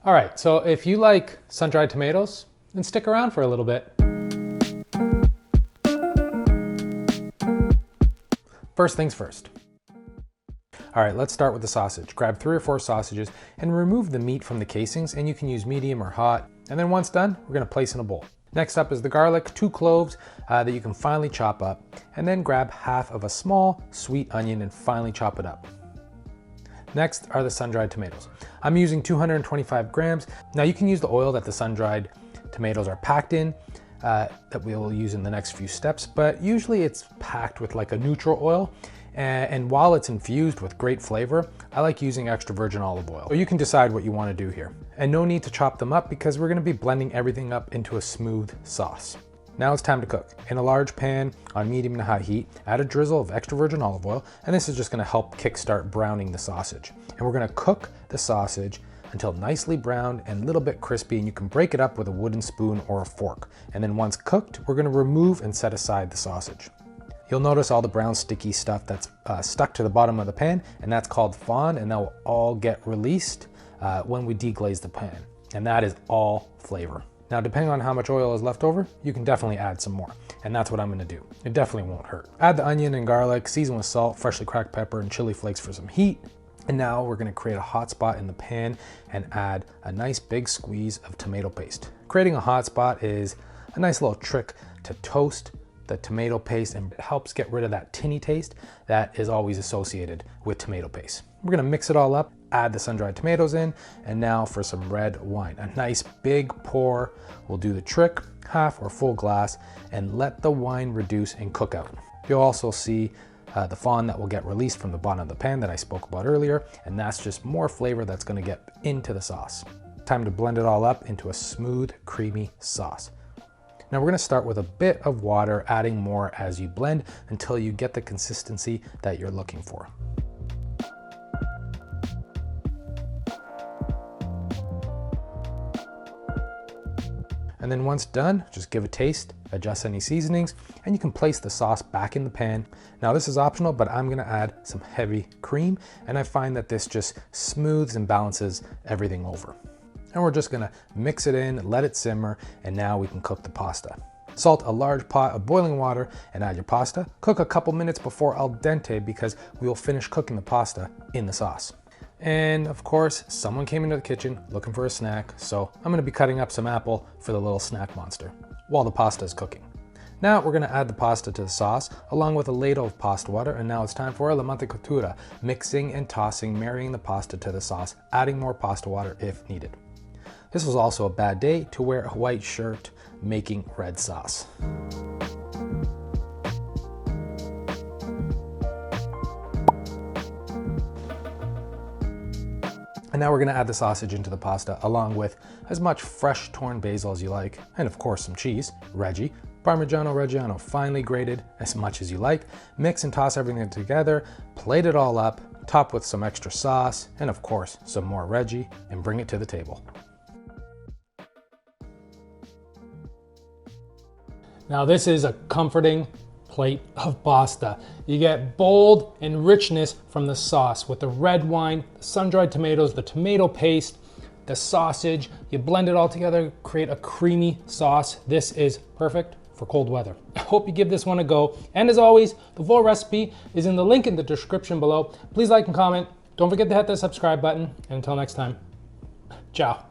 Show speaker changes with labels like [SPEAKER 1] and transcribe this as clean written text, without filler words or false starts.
[SPEAKER 1] All right, so if you like sun-dried tomatoes, then stick around for a little bit. First things first. All right, let's start with the sausage. Grab 3 or 4 sausages and remove the meat from the casings, and you can use medium or hot. And then once done, we're gonna place in a bowl. Next up is the garlic, 2 cloves that you can finely chop up, and then grab half of a small sweet onion and finely chop it up. Next are the sun-dried tomatoes. I'm using 225 grams. Now you can use the oil that the sun-dried tomatoes are packed in that we'll use in the next few steps, but usually it's packed with like a neutral oil. And while it's infused with great flavor, I like using extra virgin olive oil. So you can decide what you want to do here. And no need to chop them up because we're going to be blending everything up into a smooth sauce. Now it's time to cook. In a large pan on medium to high heat, add a drizzle of extra virgin olive oil, and this is just going to help kickstart browning the sausage. And we're going to cook the sausage until nicely browned and a little bit crispy, and you can break it up with a wooden spoon or a fork. And then once cooked, we're going to remove and set aside the sausage. You'll notice all the brown sticky stuff that's stuck to the bottom of the pan, and that's called fond, and that will all get released when we deglaze the pan. And that is all flavor. Now, depending on how much oil is left over, you can definitely add some more, and that's what I'm gonna do. It definitely won't hurt. Add the onion and garlic, season with salt, freshly cracked pepper, and chili flakes for some heat. And now we're gonna create a hot spot in the pan and add a nice big squeeze of tomato paste. Creating a hot spot is a nice little trick to toast the tomato paste, and it helps get rid of that tinny taste that is always associated with tomato paste. We're gonna mix it all up, add the sun-dried tomatoes in, and now for some red wine. A nice big pour will do the trick, half or full glass, and let the wine reduce and cook out. You'll also see the fond that will get released from the bottom of the pan that I spoke about earlier, and that's just more flavor that's gonna get into the sauce. Time to blend it all up into a smooth, creamy sauce. Now we're gonna start with a bit of water, adding more as you blend until you get the consistency that you're looking for. And then once done, just give a taste, adjust any seasonings, and you can place the sauce back in the pan. Now this is optional, but I'm gonna add some heavy cream, and I find that this just smooths and balances everything over. And we're just gonna mix it in, let it simmer, and now we can cook the pasta. Salt a large pot of boiling water and add your pasta. Cook a couple minutes before al dente because we will finish cooking the pasta in the sauce. And of course, someone came into the kitchen looking for a snack, so I'm gonna be cutting up some apple for the little snack monster while the pasta is cooking. Now we're gonna add the pasta to the sauce along with a ladle of pasta water, and now it's time for la mantecatura, mixing and tossing, marrying the pasta to the sauce, adding more pasta water if needed. This was also a bad day to wear a white shirt making red sauce. And now we're gonna add the sausage into the pasta along with as much fresh torn basil as you like, and of course some cheese, Reggie, Parmigiano Reggiano finely grated as much as you like. Mix and toss everything together, plate it all up, top with some extra sauce, and of course some more Reggie, and bring it to the table. Now this is a comforting plate of pasta. You get bold and richness from the sauce with the red wine, the sun-dried tomatoes, the tomato paste, the sausage. You blend it all together, create a creamy sauce. This is perfect for cold weather. I hope you give this one a go. And as always, the full recipe is in the link in the description below. Please like and comment. Don't forget to hit that subscribe button. And until next time, ciao.